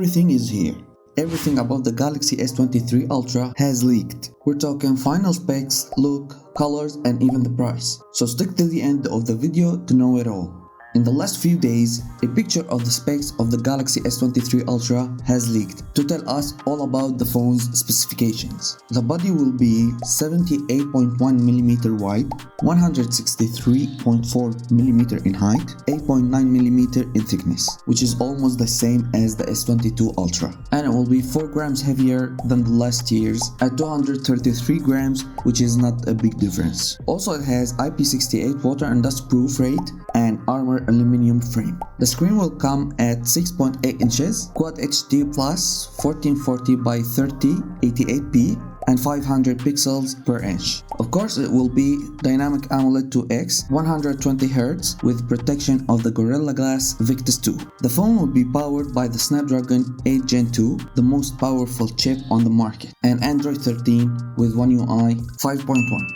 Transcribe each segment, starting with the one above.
everything is here. Everything about the Galaxy S23 Ultra has leaked. We're talking final specs, look, colors, and even the price. So stick till the end of the video to know it all. In the last few days, a picture of the specs of the Galaxy S23 Ultra has leaked to tell us all about the phone's specifications. The body will be 78.1mm wide, 163.4mm in height, 8.9mm in thickness, which is almost the same as the S22 Ultra. And it will be 4 grams heavier than the last year's at 233 grams, which is not a big difference. Also, it has IP68 water and dust proof rate and armor aluminum frame. The screen will come at 6.8 inches, Quad HD Plus 1440 by 3088p and 500 pixels per inch. Of course, it will be dynamic AMOLED 2X 120Hz with protection of the Gorilla Glass Victus 2. The phone will be powered by the Snapdragon 8 Gen 2, the most powerful chip on the market, and Android 13 with One UI 5.1.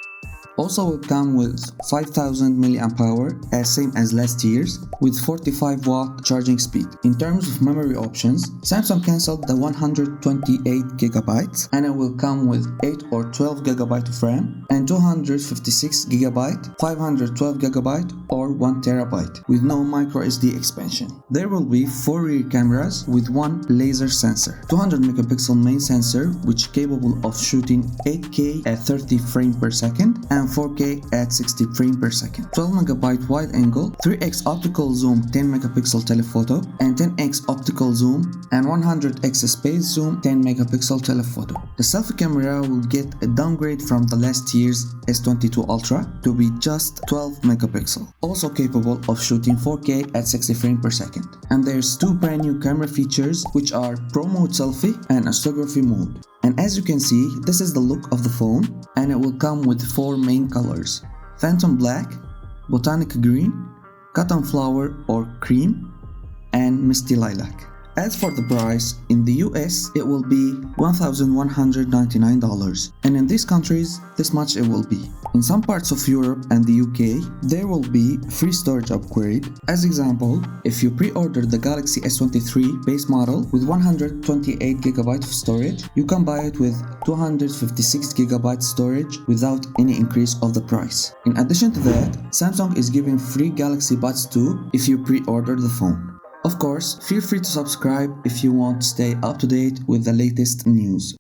Also will come with 5000 mAh as same as last year's with 45 watt charging speed. In terms of memory options, Samsung cancelled the 128GB and it will come with 8 or 12GB of RAM and 256GB, 512GB or 1TB with no microSD expansion. There will be 4 rear cameras with 1 laser sensor, 200MP main sensor which capable of shooting 8K at 30 frames per second and 4K at 60 frames per second, 12MP wide angle, 3x optical zoom 10MP telephoto and 10x optical zoom and 100x space zoom 10MP telephoto. The selfie camera will get a downgrade from the last year's S22 Ultra to be just 12MP, also capable of shooting 4K at 60 frames per second. And there's 2 brand new camera features which are Pro Mode Selfie and Photography Mode. And as you can see, this is the look of the phone and it will come with 4 main colors: Phantom Black, Botanic Green, Cotton Flower or Cream, and Misty Lilac. As for the price, in the US it will be $1,199 and in these countries this much it will be. In some parts of Europe and the UK there will be free storage upgrade. As example, if you pre-order the Galaxy S23 base model with 128GB of storage, you can buy it with 256GB storage without any increase of the price. In addition to that, Samsung is giving free Galaxy Buds 2 if you pre-order the phone. Of course, feel free to subscribe if you want to stay up to date with the latest news.